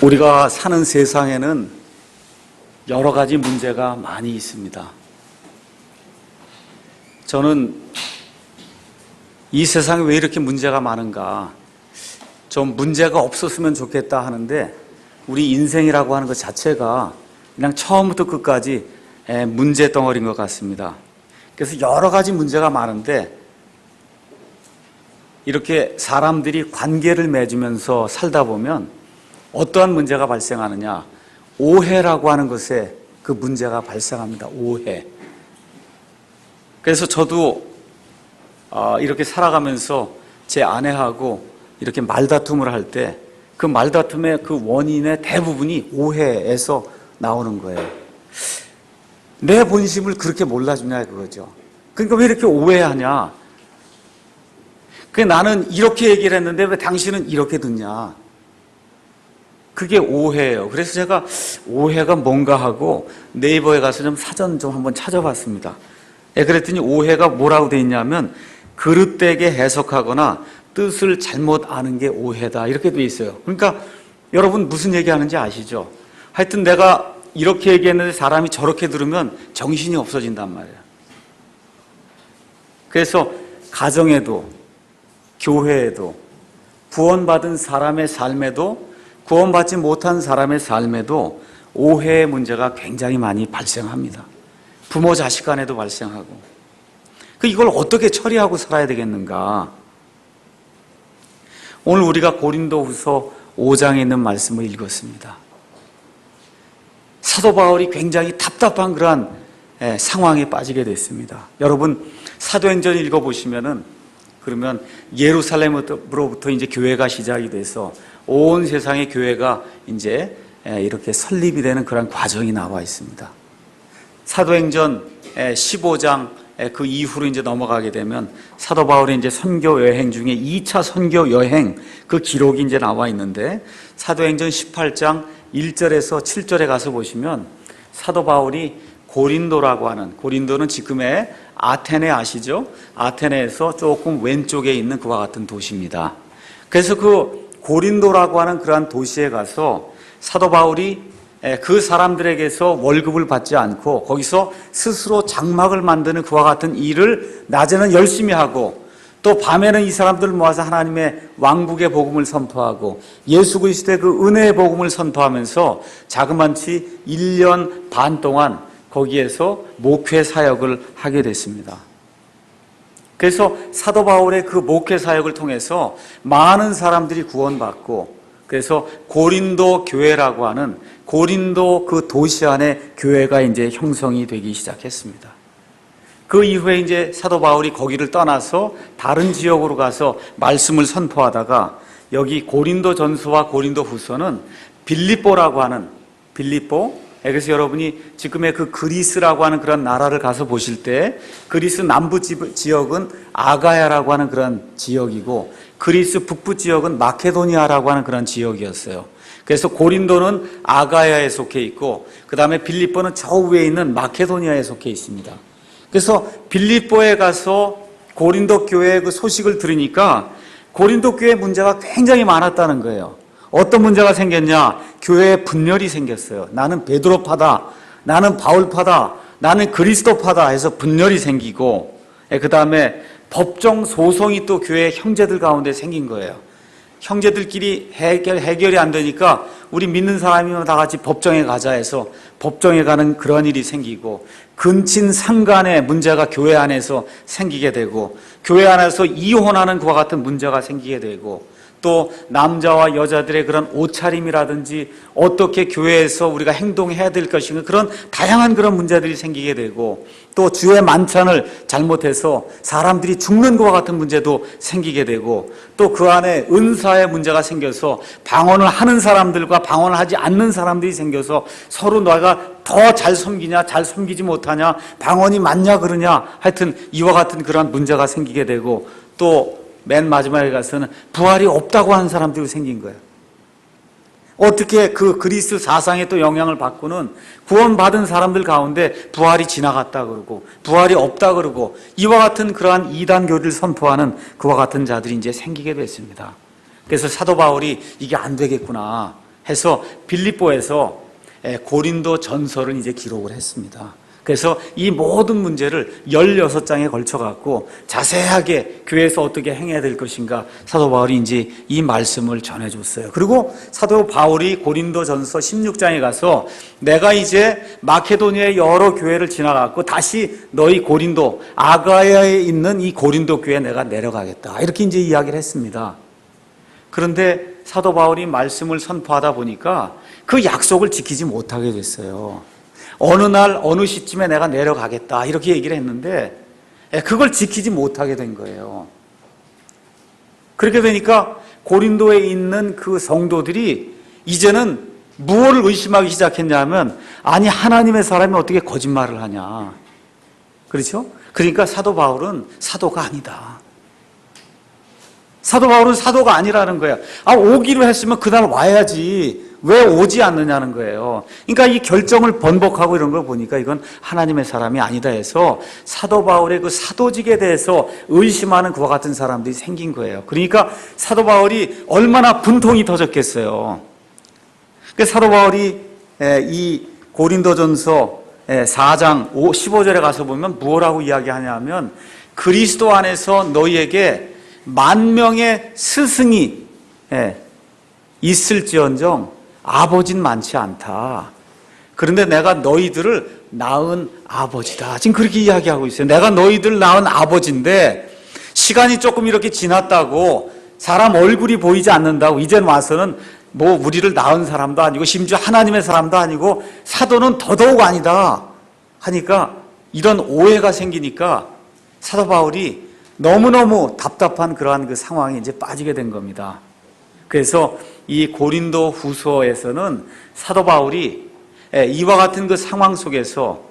우리가 사는 세상에는 여러 가지 문제가 많이 있습니다. 저는 이 세상에 왜 이렇게 문제가 많은가, 좀 문제가 없었으면 좋겠다 하는데 우리 인생이라고 하는 것 자체가 그냥 처음부터 끝까지 문제 덩어리인 것 같습니다. 그래서 여러 가지 문제가 많은데 이렇게 사람들이 관계를 맺으면서 살다 보면 어떠한 문제가 발생하느냐, 오해라고 하는 것에 그 문제가 발생합니다. 오해. 그래서 저도 이렇게 살아가면서 제 아내하고 이렇게 말다툼을 할 때 그 말다툼의 그 원인의 대부분이 오해에서 나오는 거예요. 내 본심을 그렇게 몰라주냐 그거죠. 그러니까 왜 이렇게 오해하냐. 나는 이렇게 얘기를 했는데 왜 당신은 이렇게 듣냐. 그게 오해예요. 그래서 제가 오해가 뭔가 하고 네이버에 가서 좀 사전 좀 한번 찾아봤습니다. 그랬더니 오해가 뭐라고 돼 있냐면 그릇되게 해석하거나 뜻을 잘못 아는 게 오해다, 이렇게 돼 있어요. 그러니까 여러분 무슨 얘기하는지 아시죠? 하여튼 내가 이렇게 얘기했는데 사람이 저렇게 들으면 정신이 없어진단 말이에요. 그래서 가정에도 교회에도 구원받은 사람의 삶에도 구원받지 못한 사람의 삶에도 오해의 문제가 굉장히 많이 발생합니다. 부모 자식 간에도 발생하고. 이걸 어떻게 처리하고 살아야 되겠는가? 오늘 우리가 고린도후서 5장에 있는 말씀을 읽었습니다. 사도 바울이 굉장히 답답한 그러한 상황에 빠지게 됐습니다. 여러분 사도행전 읽어보시면은 그러면 예루살렘으로부터 이제 교회가 시작이 돼서 온 세상의 교회가 이제 이렇게 설립이 되는 그런 과정이 나와 있습니다. 사도행전 15장 그 이후로 이제 넘어가게 되면 사도 바울의 이제 선교 여행 중에 2차 선교 여행 그 기록이 이제 나와 있는데 사도행전 18장 1절에서 7절에 가서 보시면 사도 바울이 고린도라고 하는, 고린도는 지금의 아테네 아시죠? 아테네에서 조금 왼쪽에 있는 그와 같은 도시입니다. 그래서 그 고린도라고 하는 그러한 도시에 가서 사도 바울이 그 사람들에게서 월급을 받지 않고 거기서 스스로 장막을 만드는 그와 같은 일을 낮에는 열심히 하고 또 밤에는 이 사람들을 모아서 하나님의 왕국의 복음을 선포하고 예수 그리스도의 그 은혜의 복음을 선포하면서 자그만치 1년 반 동안 거기에서 목회 사역을 하게 됐습니다. 그래서 사도 바울의 그 목회 사역을 통해서 많은 사람들이 구원받고 그래서 고린도 교회라고 하는 고린도 그 도시 안에 교회가 이제 형성이 되기 시작했습니다. 그 이후에 이제 사도 바울이 거기를 떠나서 다른 지역으로 가서 말씀을 선포하다가 여기 고린도 전서와 고린도 후서는 빌립보라고 하는 빌립보, 그래서 여러분이 지금의 그 그리스라고 하는 그런 나라를 가서 보실 때 그리스 남부 지역은 아가야라고 하는 그런 지역이고 그리스 북부 지역은 마케도니아라고 하는 그런 지역이었어요. 그래서 고린도는 아가야에 속해 있고 그 다음에 빌립보는 저 위에 있는 마케도니아에 속해 있습니다. 그래서 빌립보에 가서 고린도 교회의 그 소식을 들으니까 고린도 교회 문제가 굉장히 많았다는 거예요. 어떤 문제가 생겼냐? 교회에 분열이 생겼어요. 나는 베드로파다, 나는 바울파다, 나는 그리스도파다 해서 분열이 생기고 그 다음에 법정 소송이 또 교회 형제들 가운데 생긴 거예요. 형제들끼리 해결이 안 되니까 우리 믿는 사람이면 다 같이 법정에 가자 해서 법정에 가는 그런 일이 생기고 근친 상간의 문제가 교회 안에서 생기게 되고 교회 안에서 이혼하는 그와 같은 문제가 생기게 되고 또 남자와 여자들의 그런 옷차림이라든지 어떻게 교회에서 우리가 행동해야 될 것인가 그런 다양한 그런 문제들이 생기게 되고 또 주의 만찬을 잘못해서 사람들이 죽는 것과 같은 문제도 생기게 되고 또 그 안에 은사의 문제가 생겨서 방언을 하는 사람들과 방언을 하지 않는 사람들이 생겨서 서로 너가 더 잘 섬기냐 잘 섬기지 못하냐 방언이 맞냐 그러냐 하여튼 이와 같은 그런 문제가 생기게 되고 또 맨 마지막에 가서는 부활이 없다고 하는 사람들이 생긴 거예요. 어떻게 그 그리스 사상에 또 영향을 받고는 구원받은 사람들 가운데 부활이 지나갔다 그러고 부활이 없다 그러고 이와 같은 그러한 이단 교리를 선포하는 그와 같은 자들이 이제 생기게 됐습니다. 그래서 사도 바울이 이게 안 되겠구나 해서 빌립보에서 고린도 전서를 이제 기록을 했습니다. 그래서 이 모든 문제를 16장에 걸쳐 갖고 자세하게 교회에서 어떻게 행해야 될 것인가 사도 바울이 이제 이 말씀을 전해줬어요. 그리고 사도 바울이 고린도전서 16장에 가서 내가 이제 마케도니아의 여러 교회를 지나갔고 다시 너희 고린도 아가야에 있는 이 고린도 교회에 내가 내려가겠다 이렇게 이제 이야기를 했습니다. 그런데 사도 바울이 말씀을 선포하다 보니까 그 약속을 지키지 못하게 됐어요. 어느 날 어느 시점에 내가 내려가겠다 이렇게 얘기를 했는데 그걸 지키지 못하게 된 거예요. 그렇게 되니까 고린도에 있는 그 성도들이 이제는 무엇을 의심하기 시작했냐면 아니 하나님의 사람이 어떻게 거짓말을 하냐. 그렇죠? 그러니까 사도 바울은 사도가 아니다. 사도 바울은 사도가 아니라는 거야. 오기로 했으면 그날 와야지. 왜 오지 않느냐는 거예요. 그러니까 이 결정을 번복하고 이런 걸 보니까 이건 하나님의 사람이 아니다 해서 사도 바울의 그 사도직에 대해서 의심하는 그와 같은 사람들이 생긴 거예요. 그러니까 사도 바울이 얼마나 분통이 터졌겠어요. 그러니까 사도 바울이 이 고린도전서 4장 15절에 가서 보면 무엇라고 이야기하냐면 그리스도 안에서 너희에게 10,000명의 스승이 있을지언정 아버지는 많지 않다. 그런데 내가 너희들을 낳은 아버지다. 지금 그렇게 이야기하고 있어요. 내가 너희들 낳은 아버지인데 시간이 조금 이렇게 지났다고 사람 얼굴이 보이지 않는다고 이젠 와서는 뭐 우리를 낳은 사람도 아니고 심지어 하나님의 사람도 아니고 사도는 더더욱 아니다 하니까 이런 오해가 생기니까 사도 바울이 너무너무 답답한 그러한 그 상황에 이제 빠지게 된 겁니다. 그래서 이 고린도 후서에서는 사도 바울이 이와 같은 그 상황 속에서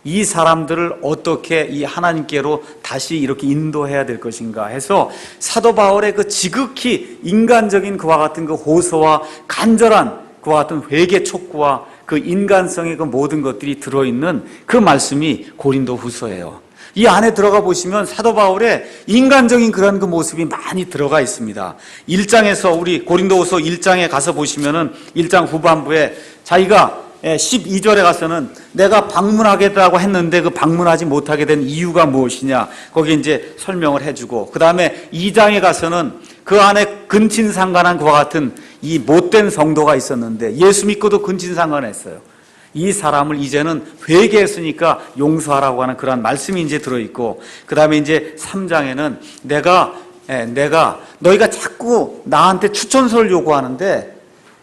이 사람들을 어떻게 이 하나님께로 다시 이렇게 인도해야 될 것인가 해서 사도 바울의 그 지극히 인간적인 그와 같은 그 호소와 간절한 그와 같은 회개 촉구와 그 인간성의 그 모든 것들이 들어있는 그 말씀이 고린도 후서예요. 이 안에 들어가 보시면 사도 바울의 인간적인 그런 그 모습이 많이 들어가 있습니다. 1장에서 우리 고린도후서 1장에 가서 보시면은 1장 후반부에 자기가 12절에 가서는 내가 방문하겠다고 했는데 그 방문하지 못하게 된 이유가 무엇이냐 거기 이제 설명을 해주고 그 다음에 2장에 가서는 그 안에 근친상간한 그와 같은 이 못된 성도가 있었는데 예수 믿고도 근친상간했어요. 이 사람을 이제는 회개했으니까 용서하라고 하는 그런 말씀이 이제 들어있고 그 다음에 이제 3장에는 내가 너희가 자꾸 나한테 추천서를 요구하는데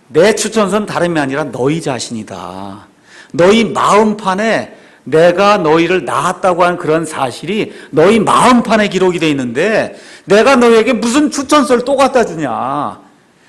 내 추천서는 다름이 아니라 너희 자신이다. 너희 마음판에 내가 너희를 낳았다고 하는 그런 사실이 너희 마음판에 기록이 돼 있는데 내가 너희에게 무슨 추천서를 또 갖다 주냐.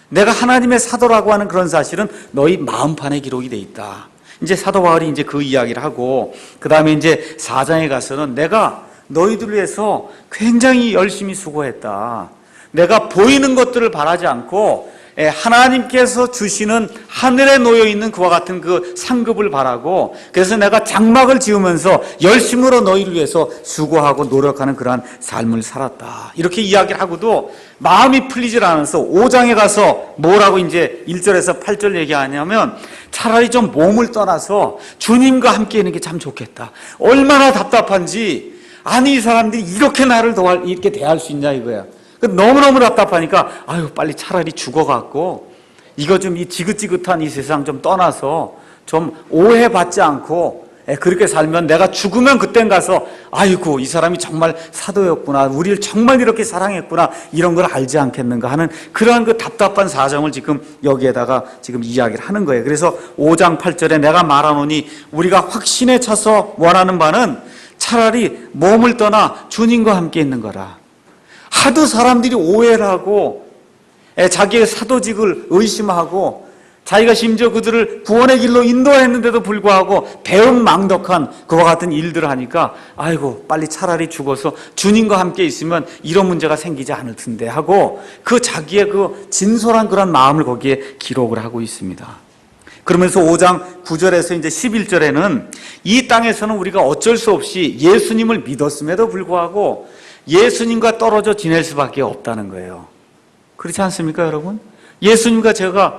내가 하나님의 사도라고 하는 그런 사실은 너희 마음판에 기록이 돼 있다. 이제 사도 바울이 이제 그 이야기를 하고 그 다음에 이제 4장에 가서는 내가 너희들을 위해서 굉장히 열심히 수고했다. 내가 보이는 것들을 바라지 않고 하나님께서 주시는 하늘에 놓여있는 그와 같은 그 상급을 바라고 그래서 내가 장막을 지으면서 열심으로 너희를 위해서 수고하고 노력하는 그러한 삶을 살았다. 이렇게 이야기를 하고도 마음이 풀리질 않아서 5장에 가서 뭐라고 이제 1절에서 8절 얘기하냐면 차라리 좀 몸을 떠나서 주님과 함께 있는 게 참 좋겠다. 얼마나 답답한지 아니 이 사람들이 이렇게 나를 이렇게 대할 수 있냐 이거야. 너무너무 답답하니까 아유 빨리 차라리 죽어갖고 이거 좀 이 지긋지긋한 이 세상 좀 떠나서 좀 오해받지 않고 그렇게 살면 내가 죽으면 그땐 가서 아이고 이 사람이 정말 사도였구나 우리를 정말 이렇게 사랑했구나 이런 걸 알지 않겠는가 하는 그러한 그 답답한 사정을 지금 여기에다가 지금 이야기를 하는 거예요. 그래서 5장 8절에 내가 말하노니 우리가 확신에 차서 원하는 바는 차라리 몸을 떠나 주님과 함께 있는 거라. 하도 사람들이 오해를 하고 자기의 사도직을 의심하고 자기가 심지어 그들을 구원의 길로 인도했는데도 불구하고 배은망덕한 그와 같은 일들을 하니까 아이고 빨리 차라리 죽어서 주님과 함께 있으면 이런 문제가 생기지 않을 텐데 하고 그 자기의 그 진솔한 그런 마음을 거기에 기록을 하고 있습니다. 그러면서 5장 9절에서 이제 11절에는 이 땅에서는 우리가 어쩔 수 없이 예수님을 믿었음에도 불구하고 예수님과 떨어져 지낼 수밖에 없다는 거예요. 그렇지 않습니까, 여러분? 예수님과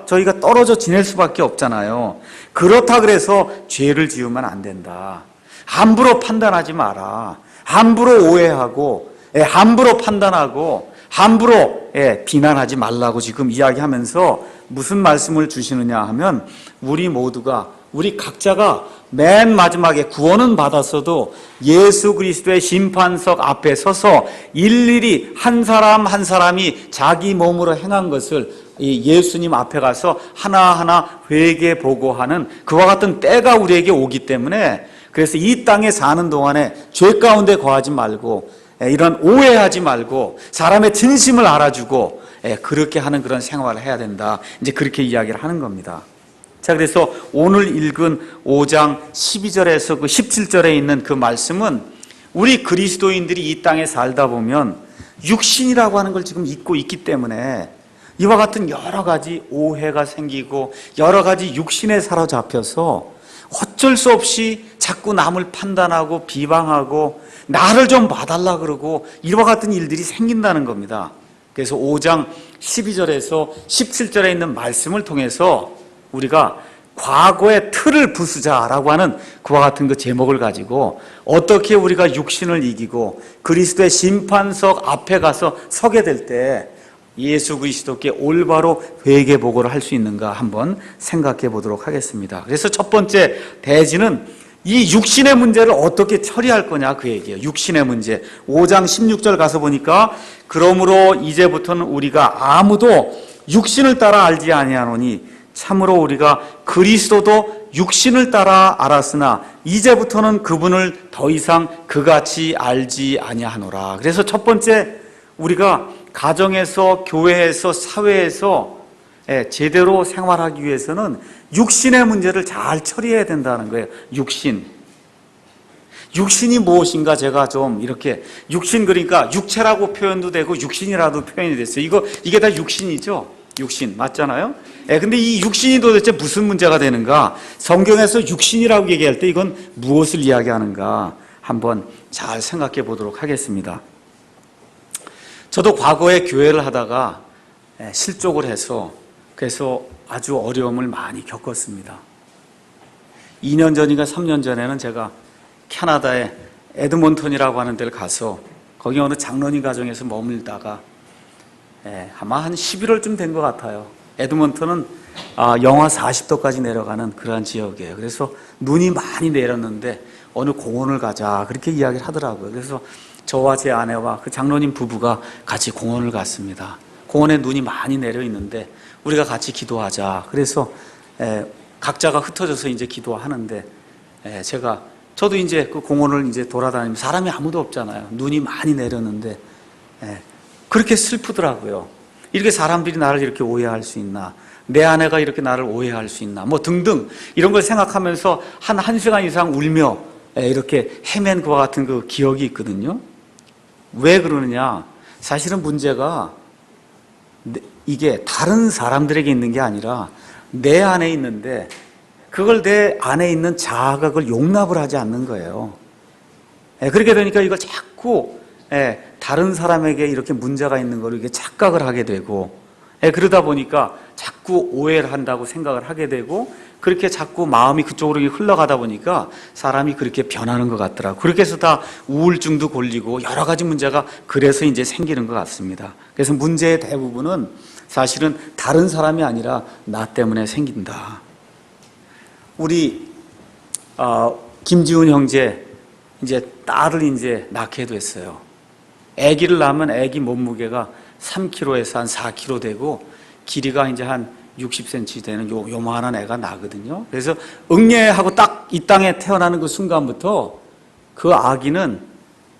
저희가 떨어져 지낼 수밖에 없잖아요. 그렇다 그래서 죄를 지으면 안 된다. 함부로 판단하지 마라. 함부로 오해하고, 함부로 판단하고, 함부로 비난하지 말라고 지금 이야기하면서 무슨 말씀을 주시느냐 하면, 우리 각자가 맨 마지막에 구원은 받았어도 예수 그리스도의 심판석 앞에 서서 일일이 한 사람 한 사람이 자기 몸으로 행한 것을 이 예수님 앞에 가서 하나하나 회개 보고하는 그와 같은 때가 우리에게 오기 때문에, 그래서 이 땅에 사는 동안에 죄 가운데 거하지 말고, 이런 오해하지 말고 사람의 진심을 알아주고 그렇게 하는 그런 생활을 해야 된다. 이제 그렇게 이야기를 하는 겁니다. 자, 그래서 오늘 읽은 5장 12절에서 그 17절에 있는 그 말씀은 우리 그리스도인들이 이 땅에 살다 보면 육신이라고 하는 걸 지금 잊고 있기 때문에 이와 같은 여러 가지 오해가 생기고 여러 가지 육신에 사로잡혀서 어쩔 수 없이 자꾸 남을 판단하고 비방하고 나를 좀 봐달라 그러고 이와 같은 일들이 생긴다는 겁니다. 그래서 5장 12절에서 17절에 있는 말씀을 통해서 우리가 과거의 틀을 부수자라고 하는 그와 같은 그 제목을 가지고 어떻게 우리가 육신을 이기고 그리스도의 심판석 앞에 가서 서게 될 때 예수 그리스도께 올바로 회개 보고를 할 수 있는가 한번 생각해 보도록 하겠습니다. 그래서 첫 번째 대지는 이 육신의 문제를 어떻게 처리할 거냐 그 얘기예요. 육신의 문제. 5장 16절 가서 보니까 그러므로 이제부터는 우리가 아무도 육신을 따라 알지 아니하노니 참으로 우리가 그리스도도 육신을 따라 알았으나 이제부터는 그분을 더 이상 그같이 알지 아니하노라. 그래서 첫 번째 우리가 가정에서 교회에서 사회에서 제대로 생활하기 위해서는 육신의 문제를 잘 처리해야 된다는 거예요. 육신이 무엇인가 제가 좀 이렇게 육신 그러니까 육체라고 표현도 되고 육신이라도 표현이 됐어요. 이게 다 육신이죠. 육신 맞잖아요. 근데 이 육신이 도대체 무슨 문제가 되는가? 성경에서 육신이라고 얘기할 때 이건 무엇을 이야기하는가? 한번 잘 생각해 보도록 하겠습니다. 저도 과거에 교회를 하다가 실족을 해서 그래서 아주 어려움을 많이 겪었습니다. 2년 전인가 3년 전에는 제가 캐나다의 에드몬턴이라고 하는 데를 가서 거기 어느 장로님 가정에서 머물다가 아마 한 11월쯤 된 것 같아요. 에드먼턴은 영하 40도까지 내려가는 그러한 지역이에요. 그래서 눈이 많이 내렸는데 어느 공원을 가자 그렇게 이야기를 하더라고요. 그래서 저와 제 아내와 그 장로님 부부가 같이 공원을 갔습니다. 공원에 눈이 많이 내려 있는데 우리가 같이 기도하자. 그래서 각자가 흩어져서 이제 기도하는데 저도 이제 그 공원을 이제 돌아다니면 사람이 아무도 없잖아요. 눈이 많이 내렸는데 그렇게 슬프더라고요. 이렇게 사람들이 나를 이렇게 오해할 수 있나? 내 아내가 이렇게 나를 오해할 수 있나? 뭐 등등 이런 걸 생각하면서 한 시간 이상 울며 이렇게 헤맨 그와 같은 그 기억이 있거든요. 왜 그러느냐? 사실은 문제가 이게 다른 사람들에게 있는 게 아니라 내 안에 있는데 그걸 내 안에 있는 자아가 그걸 용납을 하지 않는 거예요. 그렇게 되니까 이걸 자꾸 다른 사람에게 이렇게 문제가 있는 걸 이렇게 착각을 하게 되고 그러다 보니까 자꾸 오해를 한다고 생각을 하게 되고 그렇게 자꾸 마음이 그쪽으로 흘러가다 보니까 사람이 그렇게 변하는 것 같더라고요. 그렇게 해서 다 우울증도 걸리고 여러 가지 문제가 그래서 이제 생기는 것 같습니다. 그래서 문제의 대부분은 사실은 다른 사람이 아니라 나 때문에 생긴다. 우리 김지훈 형제 이제 딸을 이제 낳게 됐어요. 아기를 낳으면 아기 몸무게가 3kg에서 한 4kg 되고 길이가 이제 한 60cm 되는 요만한 애가 나거든요. 그래서 응애하고 딱 이 땅에 태어나는 그 순간부터 그 아기는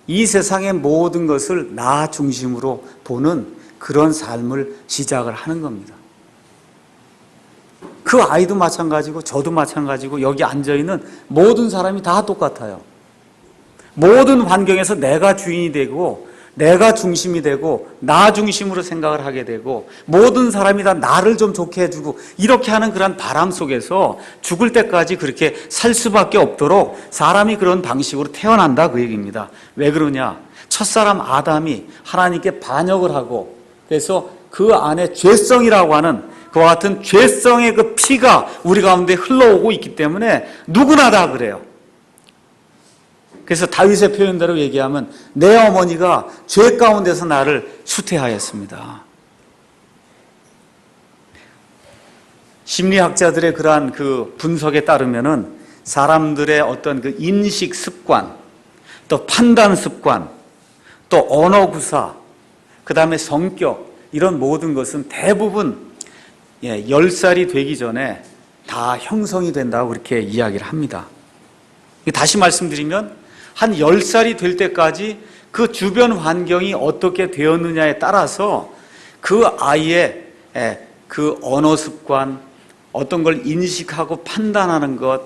이 세상의 모든 것을 나 중심으로 보는 그런 삶을 시작을 하는 겁니다. 그 아이도 마찬가지고 저도 마찬가지고 여기 앉아있는 모든 사람이 다 똑같아요. 모든 환경에서 내가 주인이 되고 내가 중심이 되고 나 중심으로 생각을 하게 되고 모든 사람이 다 나를 좀 좋게 해주고 이렇게 하는 그런 바람 속에서 죽을 때까지 그렇게 살 수밖에 없도록 사람이 그런 방식으로 태어난다 그 얘기입니다. 왜 그러냐? 첫사람 아담이 하나님께 반역을 하고 그래서 그 안에 죄성이라고 하는 그와 같은 죄성의 그 피가 우리 가운데 흘러오고 있기 때문에 누구나 다 그래요. 그래서 다윗의 표현대로 얘기하면 내 어머니가 죄 가운데서 나를 수태하였습니다. 심리학자들의 그러한 그 분석에 따르면은 사람들의 어떤 그 인식 습관, 또 판단 습관, 또 언어 구사, 그 다음에 성격, 이런 모든 것은 대부분 10살이 되기 전에 다 형성이 된다고 그렇게 이야기를 합니다. 다시 말씀드리면 한 10살이 될 때까지 그 주변 환경이 어떻게 되었느냐에 따라서 그 아이의 그 언어 습관, 어떤 걸 인식하고 판단하는 것,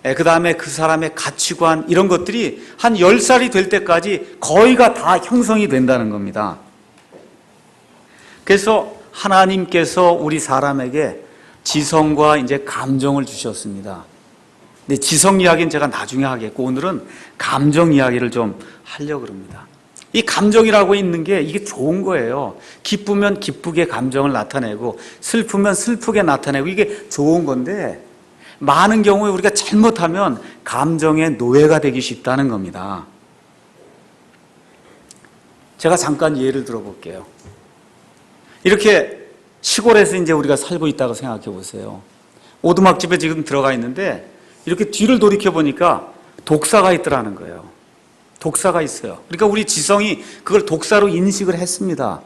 그 다음에 그 사람의 가치관, 이런 것들이 한 10살이 될 때까지 거의가 다 형성이 된다는 겁니다. 그래서 하나님께서 우리 사람에게 지성과 이제 감정을 주셨습니다. 근데 지성 이야기는 제가 나중에 하겠고, 오늘은 감정 이야기를 좀 하려고 합니다. 이 감정이라고 있는 게 이게 좋은 거예요. 기쁘면 기쁘게 감정을 나타내고 슬프면 슬프게 나타내고 이게 좋은 건데, 많은 경우에 우리가 잘못하면 감정의 노예가 되기 쉽다는 겁니다. 제가 잠깐 예를 들어볼게요. 이렇게 시골에서 이제 우리가 살고 있다고 생각해 보세요. 오두막집에 지금 들어가 있는데 이렇게 뒤를 돌이켜 보니까 독사가 있더라는 거예요. 독사가 있어요. 그러니까 우리 지성이 그걸 독사로 인식을 했습니다.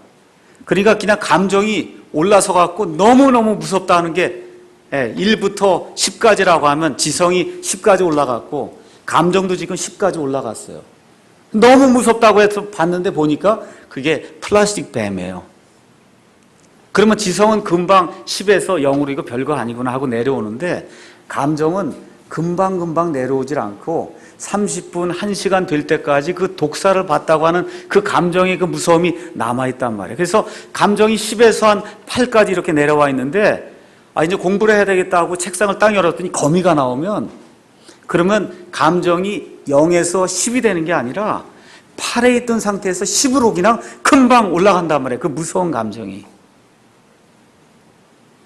그러니까 그냥 감정이 올라서 갖고 너무너무 무섭다는 게 1부터 10까지라고 하면 지성이 10까지 올라갔고 감정도 지금 10까지 올라갔어요. 너무 무섭다고 해서 봤는데 보니까 그게 플라스틱 뱀이에요. 그러면 지성은 금방 10에서 0으로 이거 별거 아니구나 하고 내려오는데, 감정은 금방금방 내려오질 않고 30분, 1시간 될 때까지 그 독사를 받다고 하는 그 감정의 그 무서움이 남아있단 말이에요. 그래서 감정이 10에서 한 8까지 이렇게 내려와 있는데, 이제 공부를 해야 되겠다 하고 책상을 딱 열었더니 거미가 나오면, 그러면 감정이 0에서 10이 되는 게 아니라 8에 있던 상태에서 10으로 그냥 금방 올라간단 말이에요. 그 무서운 감정이.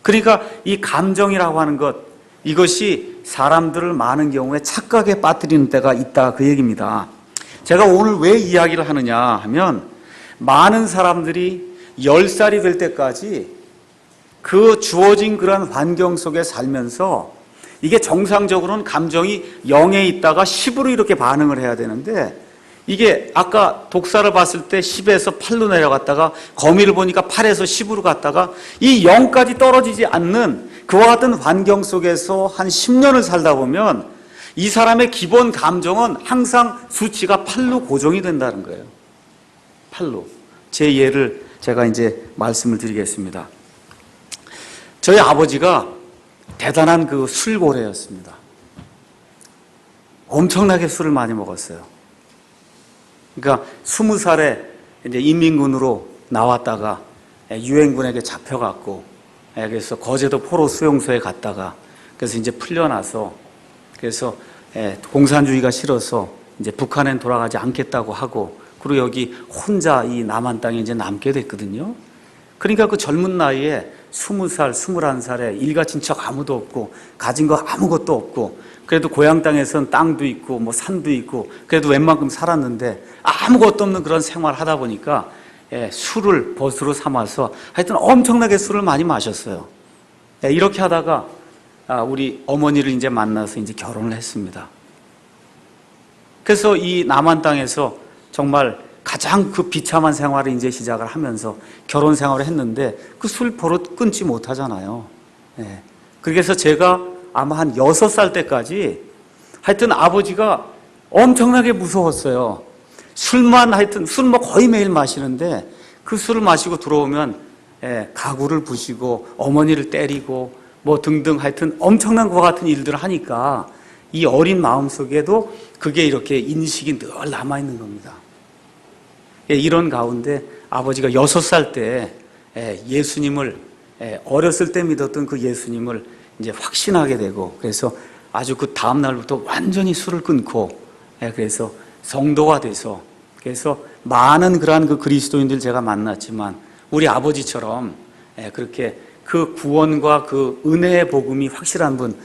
그러니까 이 감정이라고 하는 것, 이것이 사람들을 많은 경우에 착각에 빠뜨리는 때가 있다, 그 얘기입니다. 제가 오늘 왜 이야기를 하느냐 하면, 많은 사람들이 10살이 될 때까지 그 주어진 그런 환경 속에 살면서 이게 정상적으로는 감정이 0에 있다가 10으로 이렇게 반응을 해야 되는데, 이게 아까 독사를 봤을 때 10에서 8로 내려갔다가 거미를 보니까 8에서 10으로 갔다가 이 0까지 떨어지지 않는 그와 같은 환경 속에서 한 10년을 살다 보면 이 사람의 기본 감정은 항상 수치가 8로 고정이 된다는 거예요. 8로. 제 예를 제가 이제 말씀을 드리겠습니다. 저희 아버지가 대단한 그 술고래였습니다. 엄청나게 술을 많이 먹었어요. 그러니까 20살에 이제 인민군으로 나왔다가 유엔군에게 잡혀갔고, 그래서 거제도 포로 수용소에 갔다가, 그래서 이제 풀려나서, 그래서 공산주의가 싫어서 이제 북한엔 돌아가지 않겠다고 하고, 그리고 여기 혼자 이 남한 땅에 이제 남게 됐거든요. 그러니까 그 젊은 나이에 20살, 21살에 일가 친척 아무도 없고 가진 거 아무것도 없고, 그래도 고향 땅에선 땅도 있고 뭐 산도 있고 그래도 웬만큼 살았는데 아무것도 없는 그런 생활을 하다 보니까 술을 벗으로 삼아서 하여튼 엄청나게 술을 많이 마셨어요. 이렇게 하다가 우리 어머니를 이제 만나서 이제 결혼을 했습니다. 그래서 이 남한 땅에서 정말 가장 그 비참한 생활을 이제 시작을 하면서 결혼 생활을 했는데 그 술 버릇 끊지 못하잖아요. 그래서 제가 아마 한 6살 때까지 하여튼 아버지가 엄청나게 무서웠어요. 술만 하여튼 술 뭐 거의 매일 마시는데 그 술을 마시고 들어오면 가구를 부시고 어머니를 때리고 뭐 등등 하여튼 엄청난 것과 같은 일들을 하니까 이 어린 마음속에도 그게 이렇게 인식이 늘 남아있는 겁니다. 이런 가운데 아버지가 6살 때 예수님을 어렸을 때 믿었던 그 예수님을 이제 확신하게 되고, 그래서 아주 그 다음 날부터 완전히 술을 끊고, 그래서 성도가 돼서, 그래서 많은 그러한 그 그리스도인들 제가 만났지만 우리 아버지처럼 그렇게 그 구원과 그 은혜의 복음이 확실한 분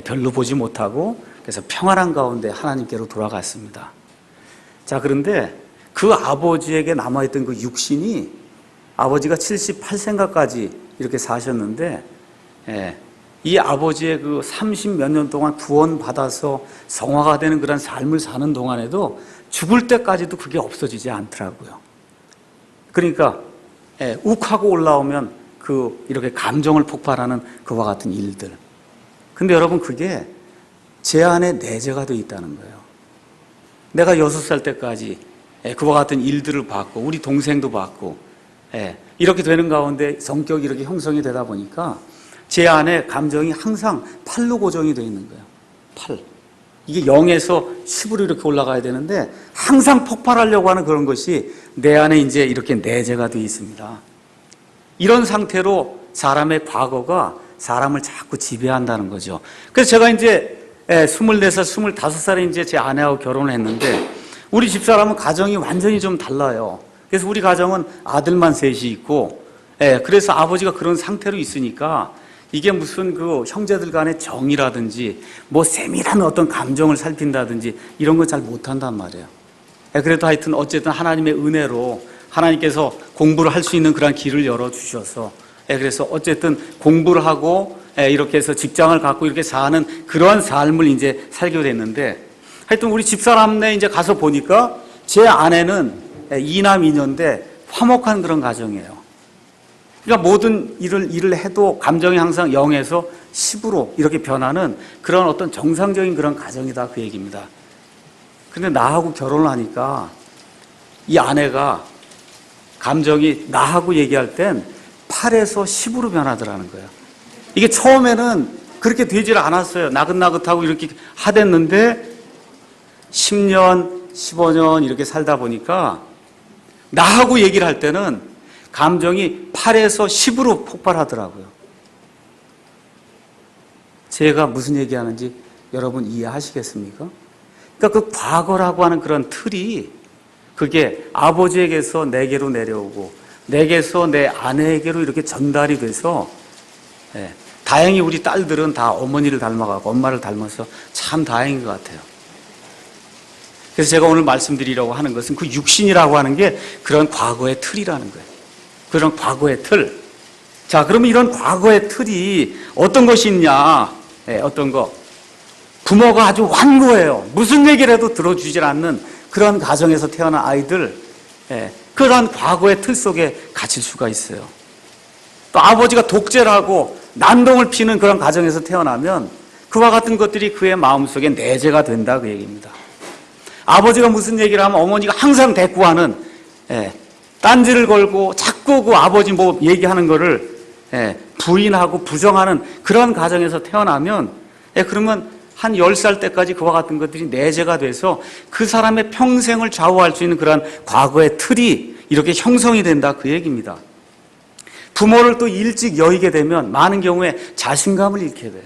별로 보지 못하고 그래서 평안한 가운데 하나님께로 돌아갔습니다. 자, 그런데 그 아버지에게 남아있던 그 육신이 아버지가 78생까지 이렇게 사셨는데 이 아버지의 그 30몇 년 동안 구원받아서 성화가 되는 그런 삶을 사는 동안에도 죽을 때까지도 그게 없어지지 않더라고요. 그러니까 욱하고 올라오면 이렇게 감정을 폭발하는 그와 같은 일들. 근데 여러분, 그게 제 안에 내재가 되어 있다는 거예요. 내가 6살 때까지 그와 같은 일들을 봤고 우리 동생도 봤고 이렇게 되는 가운데 성격이 이렇게 형성이 되다 보니까 제 안에 감정이 항상 8로 고정이 되어 있는 거예요. 8. 이게 0에서 10으로 이렇게 올라가야 되는데 항상 폭발하려고 하는 그런 것이 내 안에 이제 이렇게 내재가 되어 있습니다. 이런 상태로 사람의 과거가 사람을 자꾸 지배한다는 거죠. 그래서 제가 이제 24살, 25살에 이제 제 아내하고 결혼을 했는데 우리 집사람은 가정이 완전히 좀 달라요. 그래서 우리 가정은 아들만 셋이 있고 그래서 아버지가 그런 상태로 있으니까 이게 무슨 그 형제들 간의 정이라든지 뭐 세밀한 어떤 감정을 살핀다든지 이런 건 잘 못한단 말이에요. 그래도 하여튼 어쨌든 하나님의 은혜로 하나님께서 공부를 할 수 있는 그런 길을 열어주셔서 그래서 어쨌든 공부를 하고 이렇게 해서 직장을 갖고 이렇게 사는 그러한 삶을 이제 살게 됐는데 하여튼 우리 집사람네 이제 가서 보니까 제 아내는 2남 2녀인데 화목한 그런 가정이에요. 그러니까 모든 일을 해도 감정이 항상 0에서 10으로 이렇게 변하는 그런 어떤 정상적인 그런 가정이다, 그 얘기입니다. 근데 나하고 결혼을 하니까 이 아내가 감정이 나하고 얘기할 땐 8에서 10으로 변하더라는 거예요. 이게 처음에는 그렇게 되질 않았어요. 나긋나긋하고 이렇게 하댔는데 10년, 15년 이렇게 살다 보니까 나하고 얘기를 할 때는 감정이 8에서 10으로 폭발하더라고요. 제가 무슨 얘기하는지 여러분 이해하시겠습니까? 그러니까 그 과거라고 하는 그런 틀이 그게 아버지에게서 내게로 내려오고 내게서 내 아내에게로 이렇게 전달이 돼서 다행히 우리 딸들은 다 어머니를 닮아가고 엄마를 닮아서 참 다행인 것 같아요. 그래서 제가 오늘 말씀드리려고 하는 것은 그 육신이라고 하는 게 그런 과거의 틀이라는 거예요. 그런 과거의 틀. 자, 그러면 이런 과거의 틀이 어떤 것이 있냐? 어떤 거. 부모가 아주 완고해요. 무슨 얘기를 해도 들어주질 않는 그런 가정에서 태어난 아이들, 그런 과거의 틀 속에 갇힐 수가 있어요. 또 아버지가 독재를 하고 난동을 피는 그런 가정에서 태어나면 그와 같은 것들이 그의 마음속에 내재가 된다, 그 얘기입니다. 아버지가 무슨 얘기를 하면 어머니가 항상 대꾸하는, 딴지를 걸고 자꾸 그 아버지 뭐 얘기하는 거를 부인하고 부정하는 그런 가정에서 태어나면 그러면 한 10살 때까지 그와 같은 것들이 내재가 돼서 그 사람의 평생을 좌우할 수 있는 그런 과거의 틀이 이렇게 형성이 된다, 그 얘기입니다. 부모를 또 일찍 여의게 되면 많은 경우에 자신감을 잃게 돼요.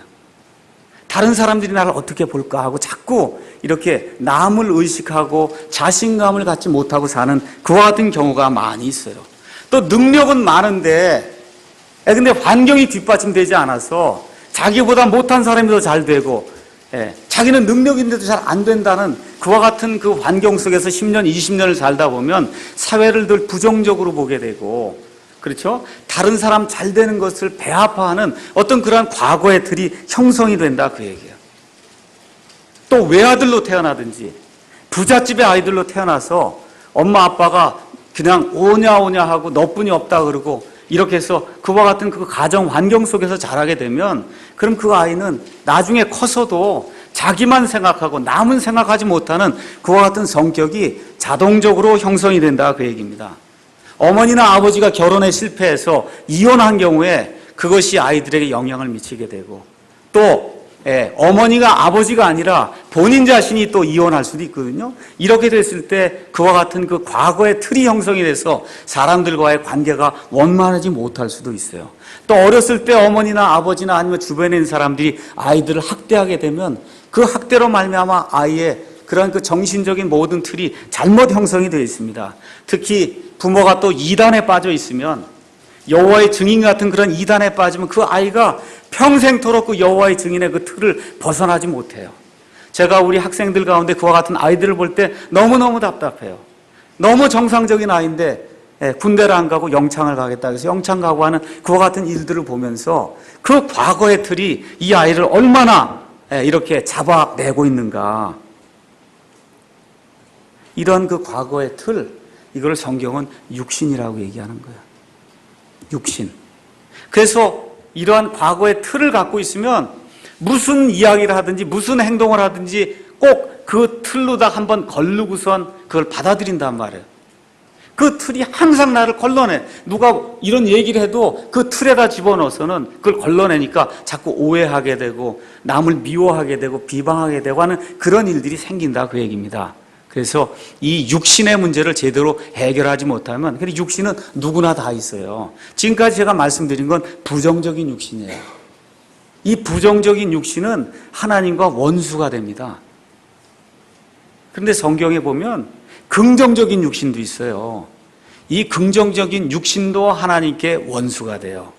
다른 사람들이 나를 어떻게 볼까 하고 자꾸 이렇게 남을 의식하고 자신감을 갖지 못하고 사는 그와 같은 경우가 많이 있어요. 또 능력은 많은데 근데 환경이 뒷받침되지 않아서 자기보다 못한 사람이 더 잘 되고 자기는 능력인데도 잘 안 된다는 그와 같은 그 환경 속에서 10년, 20년을 살다 보면 사회를 늘 부정적으로 보게 되고, 그렇죠? 다른 사람 잘 되는 것을 배아파하는 어떤 그러한 과거의 틀이 형성이 된다, 그 얘기예요. 또 외아들로 태어나든지 부잣집의 아이들로 태어나서 엄마 아빠가 그냥 오냐 하고 너뿐이 없다 그러고 이렇게 해서 그와 같은 그 가정 환경 속에서 자라게 되면 그럼 그 아이는 나중에 커서도 자기만 생각하고 남은 생각하지 못하는 그와 같은 성격이 자동적으로 형성이 된다, 그 얘기입니다. 어머니나 아버지가 결혼에 실패해서 이혼한 경우에 그것이 아이들에게 영향을 미치게 되고 또 어머니가 아버지가 아니라 본인 자신이 또 이혼할 수도 있거든요. 이렇게 됐을 때 그와 같은 그 과거의 틀이 형성이 돼서 사람들과의 관계가 원만하지 못할 수도 있어요. 또 어렸을 때 어머니나 아버지나 아니면 주변에 있는 사람들이 아이들을 학대하게 되면 그 학대로 말미암아 아이의 그런 그 정신적인 모든 틀이 잘못 형성이 되어 있습니다. 특히 부모가 또 이단에 빠져 있으면 여호와의 증인 같은 그런 이단에 빠지면 그 아이가 평생토록 그 여호와의 증인의 그 틀을 벗어나지 못해요. 제가 우리 학생들 가운데 그와 같은 아이들을 볼 때 너무너무 답답해요. 너무 정상적인 아이인데 군대를 안 가고 영창을 가겠다 해서 영창 가고 하는 그와 같은 일들을 보면서 그 과거의 틀이 이 아이를 얼마나 이렇게 잡아내고 있는가. 이런 그 과거의 틀, 이걸 성경은 육신이라고 얘기하는 거예요. 육신. 그래서 이러한 과거의 틀을 갖고 있으면 무슨 이야기를 하든지 무슨 행동을 하든지 꼭 그 틀로다 한번 걸르고선 그걸 받아들인단 말이에요. 그 틀이 항상 나를 걸러내. 누가 이런 얘기를 해도 그 틀에다 집어넣어서는 그걸 걸러내니까 자꾸 오해하게 되고 남을 미워하게 되고 비방하게 되고 하는 그런 일들이 생긴다, 그 얘기입니다. 그래서 이 육신의 문제를 제대로 해결하지 못하면, 그래서 육신은 누구나 다 있어요. 지금까지 제가 말씀드린 건 부정적인 육신이에요. 이 부정적인 육신은 하나님과 원수가 됩니다. 그런데 성경에 보면 긍정적인 육신도 있어요. 이 긍정적인 육신도 하나님께 원수가 돼요.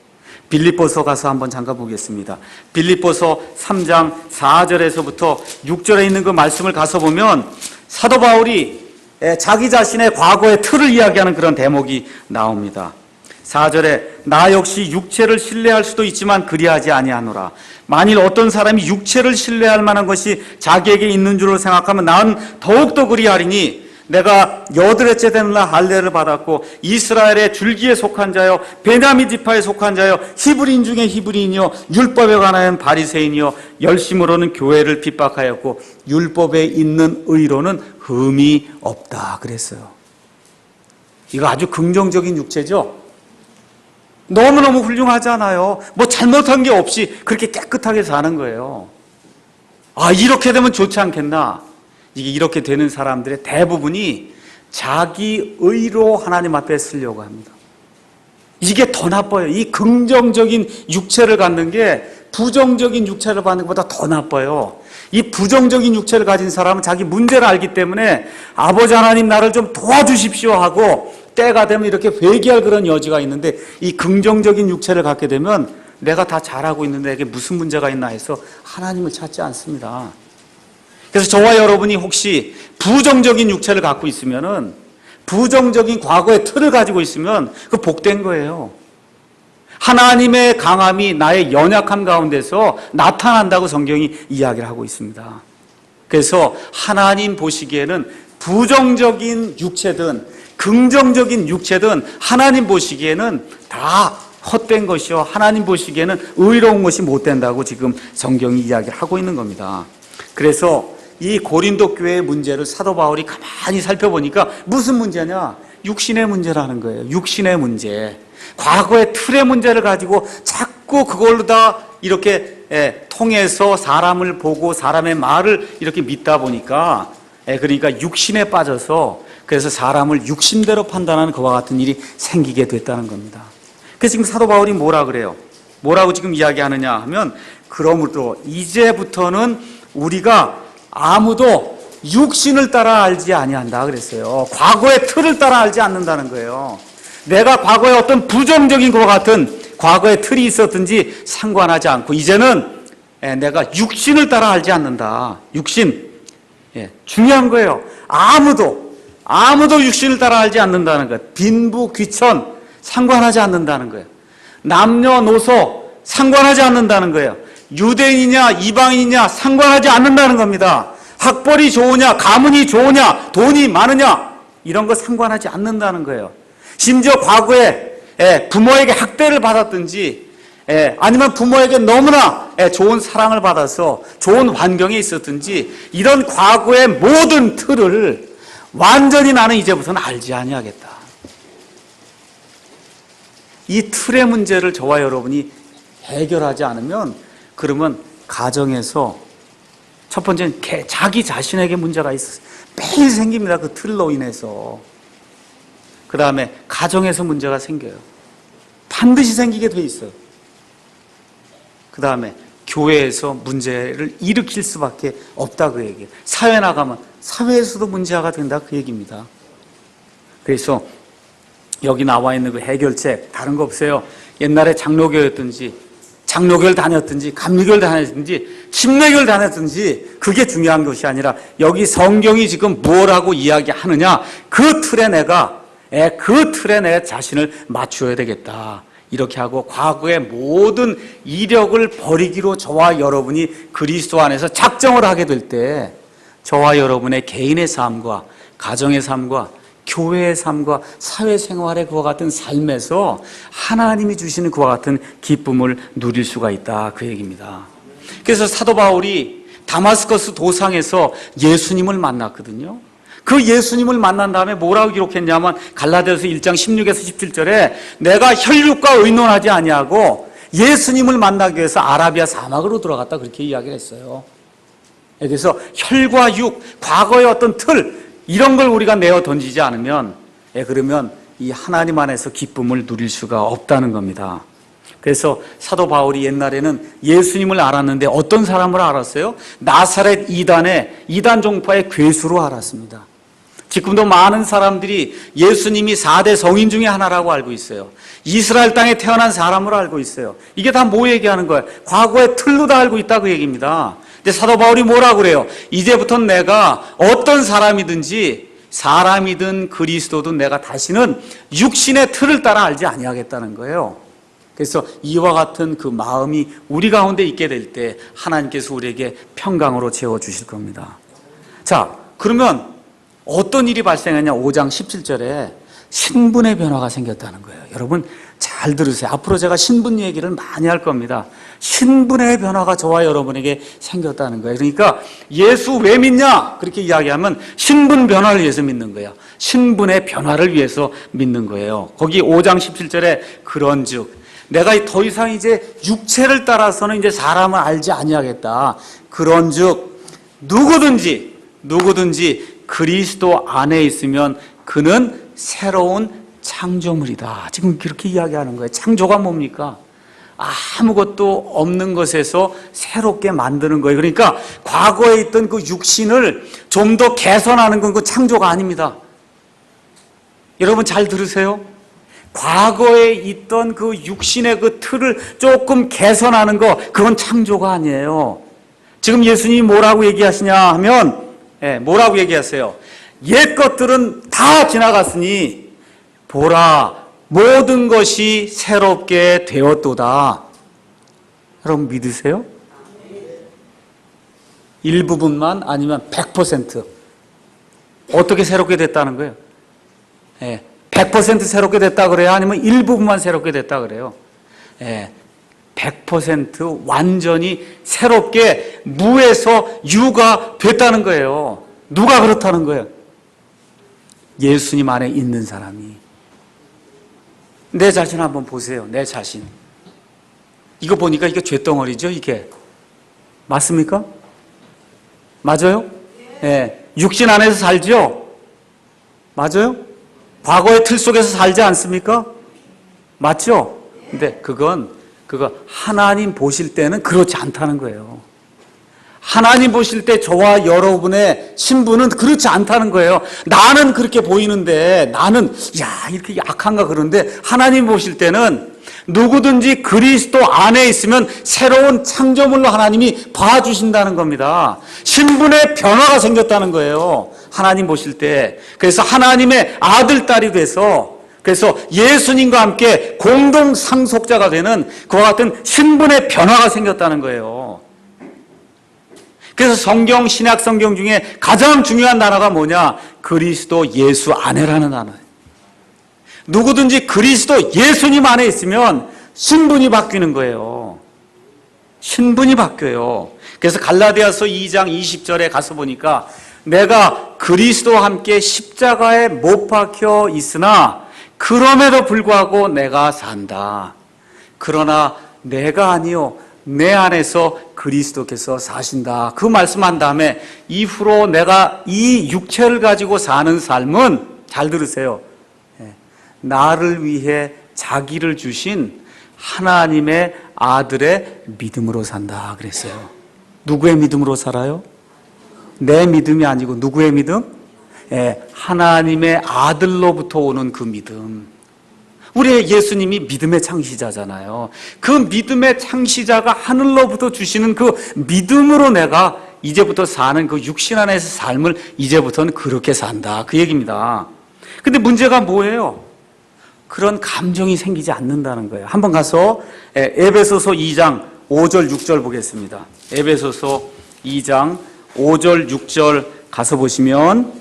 빌립보서 가서 한번 잠깐 보겠습니다. 빌립보서 3장 4절에서부터 6절에 있는 그 말씀을 가서 보면 사도 바울이 자기 자신의 과거의 틀을 이야기하는 그런 대목이 나옵니다. 4절에 나 역시 육체를 신뢰할 수도 있지만 그리하지 아니하노라. 만일 어떤 사람이 육체를 신뢰할 만한 것이 자기에게 있는 줄로 생각하면 나는 더욱더 그리하리니 내가 여드레째 되는 날 할례를 받았고 이스라엘의 줄기에 속한 자여 베냐민 지파에 속한 자여 히브리인 중에 히브리인이요 율법에 관하여는 바리새인이요 열심으로는 교회를 핍박하였고 율법에 있는 의로는 흠이 없다 그랬어요. 이거 아주 긍정적인 육체죠. 너무너무 훌륭하잖아요. 뭐 잘못한 게 없이 그렇게 깨끗하게 사는 거예요. 아, 이렇게 되면 좋지 않겠나? 이게 이렇게 되는 사람들의 대부분이 자기 의로 하나님 앞에 쓰려고 합니다. 이게 더 나빠요. 이 긍정적인 육체를 갖는 게 부정적인 육체를 받는 것보다 더 나빠요. 이 부정적인 육체를 가진 사람은 자기 문제를 알기 때문에 아버지 하나님 나를 좀 도와주십시오 하고 때가 되면 이렇게 회개할 그런 여지가 있는데, 이 긍정적인 육체를 갖게 되면 내가 다 잘하고 있는데 이게 무슨 문제가 있나 해서 하나님을 찾지 않습니다. 그래서 저와 여러분이 혹시 부정적인 육체를 갖고 있으면은, 부정적인 과거의 틀을 가지고 있으면 그 복된 거예요. 하나님의 강함이 나의 연약함 가운데서 나타난다고 성경이 이야기를 하고 있습니다. 그래서 하나님 보시기에는 부정적인 육체든 긍정적인 육체든 하나님 보시기에는 다 헛된 것이요 하나님 보시기에는 의로운 것이 못 된다고 지금 성경이 이야기를 하고 있는 겁니다. 그래서 이 고린도 교회의 문제를 사도 바울이 가만히 살펴보니까 무슨 문제냐? 육신의 문제라는 거예요. 육신의 문제. 과거의 틀의 문제를 가지고 자꾸 그걸로 다 이렇게 통해서 사람을 보고 사람의 말을 이렇게 믿다 보니까, 그러니까 육신에 빠져서 그래서 사람을 육신대로 판단하는 그와 같은 일이 생기게 됐다는 겁니다. 그래서 지금 사도 바울이 뭐라 그래요? 뭐라고 지금 이야기하느냐 하면, 그러므로 이제부터는 우리가 아무도 육신을 따라 알지 아니한다 그랬어요. 과거의 틀을 따라 알지 않는다는 거예요. 내가 과거에 어떤 부정적인 것과 같은 과거의 틀이 있었든지 상관하지 않고 이제는 내가 육신을 따라 알지 않는다. 육신. 중요한 거예요. 아무도 육신을 따라 알지 않는다는 거예요. 빈부, 귀천 상관하지 않는다는 거예요. 남녀노소 상관하지 않는다는 거예요. 유대인이냐 이방인이냐 상관하지 않는다는 겁니다. 학벌이 좋으냐 가문이 좋으냐 돈이 많으냐 이런 거 상관하지 않는다는 거예요. 심지어 과거에 부모에게 학대를 받았든지 아니면 부모에게 너무나 좋은 사랑을 받아서 좋은 환경에 있었든지 이런 과거의 모든 틀을 완전히 나는 이제부터는 알지 아니하겠다. 이 틀의 문제를 저와 여러분이 해결하지 않으면, 그러면 가정에서 첫 번째는 자기 자신에게 문제가 있어요. 매일 생깁니다. 그 틀로 인해서. 그 다음에 가정에서 문제가 생겨요. 반드시 생기게 돼 있어요. 그 다음에 교회에서 문제를 일으킬 수밖에 없다 그 얘기예요. 사회 나가면 사회에서도 문제가 된다 그 얘기입니다. 그래서 여기 나와 있는 그 해결책 다른 거 없어요. 옛날에 장로교였든지 장로교를 다녔든지 감리교를 다녔든지 침례교를 다녔든지 그게 중요한 것이 아니라 여기 성경이 지금 뭐라고 이야기하느냐 그 틀에 내가 자신을 맞추어야 되겠다. 이렇게 하고 과거의 모든 이력을 버리기로 저와 여러분이 그리스도 안에서 작정을 하게 될 때 저와 여러분의 개인의 삶과 가정의 삶과 교회의 삶과 사회생활의 그와 같은 삶에서 하나님이 주시는 그와 같은 기쁨을 누릴 수가 있다 그 얘기입니다. 그래서 사도 바울이 다마스커스 도상에서 예수님을 만났거든요. 그 예수님을 만난 다음에 뭐라고 기록했냐면 갈라디아서 1장 16에서 17절에 내가 혈육과 의논하지 아니하고 예수님을 만나기 위해서 아라비아 사막으로 들어갔다 그렇게 이야기를 했어요. 그래서 혈과 육, 과거의 어떤 틀 이런 걸 우리가 내어 던지지 않으면 그러면 이 하나님 안에서 기쁨을 누릴 수가 없다는 겁니다. 그래서 사도 바울이 옛날에는 예수님을 알았는데 어떤 사람을 알았어요? 나사렛 이단 종파의 괴수로 알았습니다. 지금도 많은 사람들이 예수님이 4대 성인 중에 하나라고 알고 있어요. 이스라엘 땅에 태어난 사람으로 알고 있어요. 이게 다 뭐 얘기하는 거예요? 과거의 틀로 다 알고 있다 그 얘기입니다. 근데 사도 바울이 뭐라고 그래요? 이제부터는 내가 어떤 사람이든 그리스도든 내가 다시는 육신의 틀을 따라 알지 아니하겠다는 거예요. 그래서 이와 같은 그 마음이 우리 가운데 있게 될 때 하나님께서 우리에게 평강으로 채워주실 겁니다. 자, 그러면 어떤 일이 발생했냐? 5장 17절에 신분의 변화가 생겼다는 거예요. 여러분 잘 들으세요. 앞으로 제가 신분 얘기를 많이 할 겁니다. 신분의 변화가 저와 여러분에게 생겼다는 거예요. 그러니까 예수 왜 믿냐? 그렇게 이야기하면 신분 변화를 위해서 믿는 거예요. 신분의 변화를 위해서 믿는 거예요. 거기 5장 17절에 그런즉 내가 더 이상 이제 육체를 따라서는 이제 사람을 알지 아니하겠다. 그런즉 누구든지 그리스도 안에 있으면 그는 새로운 창조물이다. 지금 그렇게 이야기하는 거예요. 창조가 뭡니까? 아무것도 없는 것에서 새롭게 만드는 거예요. 그러니까 과거에 있던 그 육신을 좀 더 개선하는 건 그 창조가 아닙니다. 여러분 잘 들으세요. 과거에 있던 그 육신의 그 틀을 조금 개선하는 거 그건 창조가 아니에요. 지금 예수님이 뭐라고 얘기하시냐 하면 뭐라고 얘기하세요? 옛 것들은 다 지나갔으니 보라 모든 것이 새롭게 되었도다. 여러분 믿으세요? 일부분만 아니면 100% 어떻게 새롭게 됐다는 거예요? 100% 새롭게 됐다 그래요? 아니면 일부분만 새롭게 됐다 그래요? 100% 완전히 새롭게 무에서 유가 됐다는 거예요. 누가 그렇다는 거예요? 예수님 안에 있는 사람이. 내 자신 한번 보세요. 내 자신. 이거 보니까 이게 죄덩어리죠, 이게. 맞습니까? 맞아요? 육신 안에서 살죠? 맞아요? 과거의 틀 속에서 살지 않습니까? 맞죠? 근데 그거 하나님 보실 때는 그렇지 않다는 거예요. 하나님 보실 때 저와 여러분의 신분은 그렇지 않다는 거예요. 나는 그렇게 보이는데 나는 이렇게 약한가 그런데 하나님 보실 때는 누구든지 그리스도 안에 있으면 새로운 창조물로 하나님이 봐주신다는 겁니다. 신분의 변화가 생겼다는 거예요. 하나님 보실 때. 그래서 하나님의 아들, 딸이 돼서 그래서 예수님과 함께 공동 상속자가 되는 그와 같은 신분의 변화가 생겼다는 거예요. 그래서 성경, 신약 성경 중에 가장 중요한 단어가 뭐냐? 그리스도 예수 안에라는 단어예요. 누구든지 그리스도 예수님 안에 있으면 신분이 바뀌는 거예요. 신분이 바뀌어요. 그래서 갈라디아서 2장 20절에 가서 보니까 내가 그리스도와 함께 십자가에 못 박혀 있으나 그럼에도 불구하고 내가 산다. 그러나 내가 아니요 내 안에서 그리스도께서 사신다. 그 말씀한 다음에 이후로 내가 이 육체를 가지고 사는 삶은 잘 들으세요. 나를 위해 자기를 주신 하나님의 아들의 믿음으로 산다 그랬어요. 누구의 믿음으로 살아요? 내 믿음이 아니고 누구의 믿음? 하나님의 아들로부터 오는 그 믿음. 우리 예수님이 믿음의 창시자잖아요. 그 믿음의 창시자가 하늘로부터 주시는 그 믿음으로 내가 이제부터 사는 그 육신 안에서 삶을 이제부터는 그렇게 산다. 그 얘기입니다. 근데 문제가 뭐예요? 그런 감정이 생기지 않는다는 거예요. 한번 가서 에베소서 2장 5절 6절 보겠습니다. 에베소서 2장 5절 6절 가서 보시면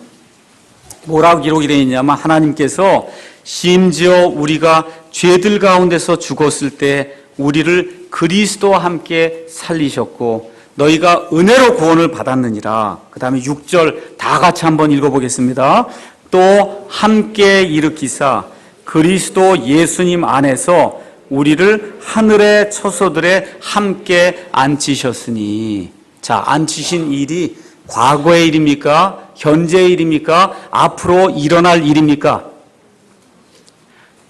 뭐라고 기록이 되어 있냐면 하나님께서 심지어 우리가 죄들 가운데서 죽었을 때 우리를 그리스도와 함께 살리셨고 너희가 은혜로 구원을 받았느니라. 그 다음에 6절 다 같이 한번 읽어보겠습니다. 또 함께 일으키사 그리스도 예수님 안에서 우리를 하늘의 처소들에 함께 앉히셨으니. 자, 앉히신 일이 과거의 일입니까? 현재의 일입니까? 앞으로 일어날 일입니까?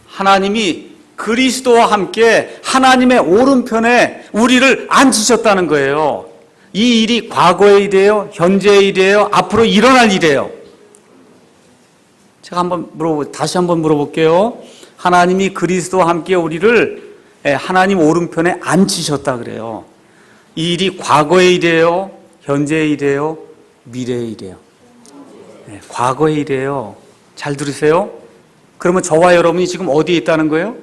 하나님이 그리스도와 함께 하나님의 오른편에 우리를 앉히셨다는 거예요. 이 일이 과거의 일이에요? 현재의 일이에요? 앞으로 일어날 일이에요? 제가 다시 한번 물어볼게요. 하나님이 그리스도와 함께 우리를 하나님 오른편에 앉히셨다 그래요. 이 일이 과거의 일이에요? 현재의 일이에요? 미래의 일이에요? 과거의 일이에요. 잘 들으세요. 그러면 저와 여러분이 지금 어디에 있다는 거예요?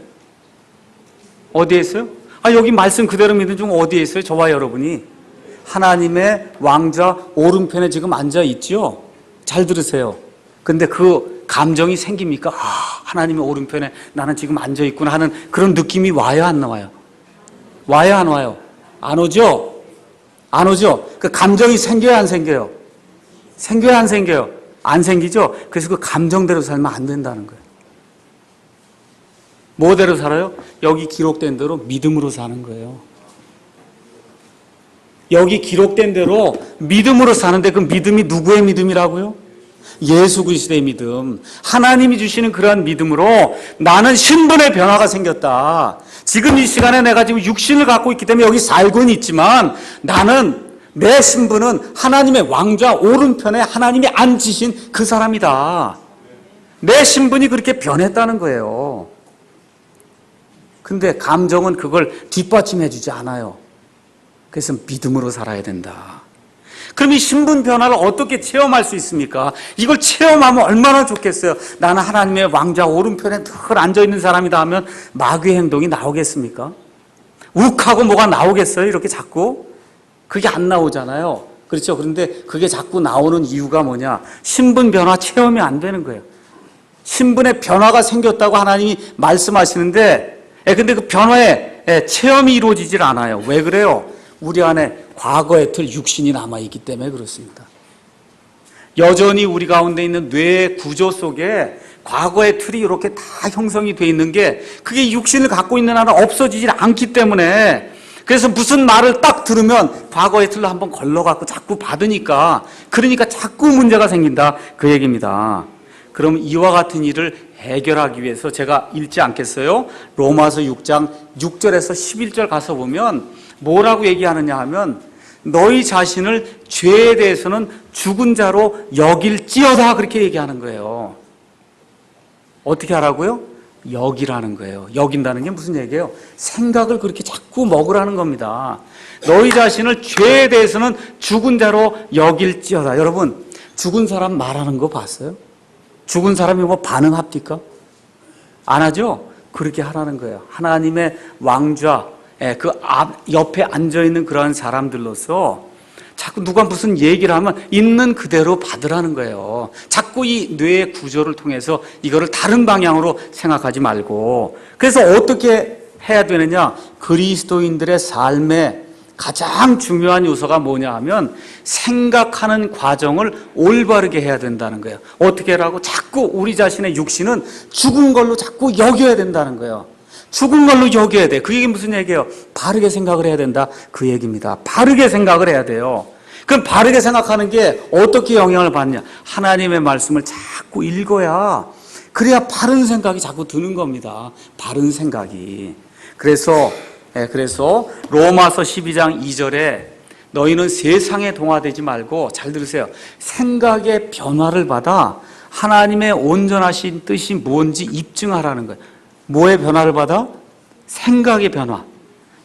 어디에 있어요? 여기 말씀 그대로 믿는 중 어디에 있어요? 저와 여러분이 하나님의 왕자 오른편에 지금 앉아 있죠? 잘 들으세요. 근데 그 감정이 생깁니까? 하나님의 오른편에 나는 지금 앉아 있구나 하는 그런 느낌이 와요, 안 나와요? 와요, 안 와요? 안 오죠? 안 오죠? 그 감정이 생겨요, 안 생겨요? 생겨요, 안 생겨요? 안 생기죠? 그래서 그 감정대로 살면 안 된다는 거예요. 뭐대로 살아요? 여기 기록된 대로 믿음으로 사는 거예요. 여기 기록된 대로 믿음으로 사는데 그 믿음이 누구의 믿음이라고요? 예수 그리스도의 믿음. 하나님이 주시는 그러한 믿음으로 나는 신분의 변화가 생겼다. 지금 이 시간에 내가 지금 육신을 갖고 있기 때문에 여기 살고는 있지만 나는 내 신분은 하나님의 왕좌 오른편에 하나님이 앉으신 그 사람이다. 내 신분이 그렇게 변했다는 거예요. 근데 감정은 그걸 뒷받침해 주지 않아요. 그래서 믿음으로 살아야 된다. 그럼 이 신분 변화를 어떻게 체험할 수 있습니까? 이걸 체험하면 얼마나 좋겠어요. 나는 하나님의 왕좌 오른편에 늘 앉아있는 사람이다 하면 마귀의 행동이 나오겠습니까? 욱하고 뭐가 나오겠어요? 이렇게 자꾸? 그게 안 나오잖아요. 그렇죠? 그런데 그게 자꾸 나오는 이유가 뭐냐? 신분 변화 체험이 안 되는 거예요. 신분의 변화가 생겼다고 하나님이 말씀하시는데 근데 그 변화의 체험이 이루어지질 않아요. 왜 그래요? 우리 안에 과거의 틀 육신이 남아있기 때문에 그렇습니다. 여전히 우리 가운데 있는 뇌의 구조 속에 과거의 틀이 이렇게 다 형성이 되어 있는 게 그게 육신을 갖고 있는 한은 없어지질 않기 때문에 그래서 무슨 말을 딱 들으면 과거의 틀로 한번 걸러갖고 자꾸 받으니까 그러니까 자꾸 문제가 생긴다 그 얘기입니다. 그럼 이와 같은 일을 해결하기 위해서 제가 읽지 않겠어요? 로마서 6장 6절에서 11절 가서 보면 뭐라고 얘기하느냐 하면 너희 자신을 죄에 대해서는 죽은 자로 여길지어다 그렇게 얘기하는 거예요. 어떻게 하라고요? 여기라는 거예요. 여긴다는 게 무슨 얘기예요? 생각을 그렇게 자꾸 먹으라는 겁니다. 너희 자신을 죄에 대해서는 죽은 자로 여길지어다. 여러분 죽은 사람 말하는 거 봤어요? 죽은 사람이 뭐 반응합니까? 안 하죠? 그렇게 하라는 거예요. 하나님의 왕좌 그 옆에 앉아있는 그러한 사람들로서 자꾸 누가 무슨 얘기를 하면 있는 그대로 받으라는 거예요. 자꾸 이 뇌의 구조를 통해서 이거를 다른 방향으로 생각하지 말고. 그래서 어떻게 해야 되느냐? 그리스도인들의 삶의 가장 중요한 요소가 뭐냐 하면 생각하는 과정을 올바르게 해야 된다는 거예요. 어떻게 하라고? 자꾸 우리 자신의 육신은 죽은 걸로 자꾸 여겨야 된다는 거예요. 죽은 걸로 여겨야 돼. 그 얘기 무슨 얘기예요? 바르게 생각을 해야 된다. 그 얘기입니다. 바르게 생각을 해야 돼요. 그럼 바르게 생각하는 게 어떻게 영향을 받느냐? 하나님의 말씀을 자꾸 읽어야 그래야 바른 생각이 자꾸 드는 겁니다. 바른 생각이. 그래서 로마서 12장 2절에 너희는 세상에 동화되지 말고 잘 들으세요. 생각의 변화를 받아 하나님의 온전하신 뜻이 뭔지 입증하라는 거예요. 뭐의 변화를 받아? 생각의 변화.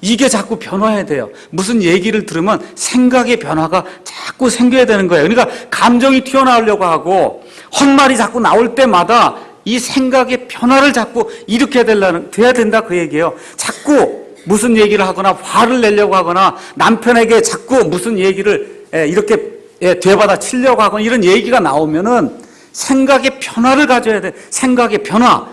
이게 자꾸 변화해야 돼요. 무슨 얘기를 들으면 생각의 변화가 자꾸 생겨야 되는 거예요. 그러니까 감정이 튀어나오려고 하고 헛말이 자꾸 나올 때마다 이 생각의 변화를 자꾸 일으켜야 돼야 된다 그 얘기예요. 자꾸 무슨 얘기를 하거나 화를 내려고 하거나 남편에게 자꾸 무슨 얘기를 이렇게 되받아 치려고 하거나 이런 얘기가 나오면은 생각의 변화를 가져야 돼. 생각의 변화.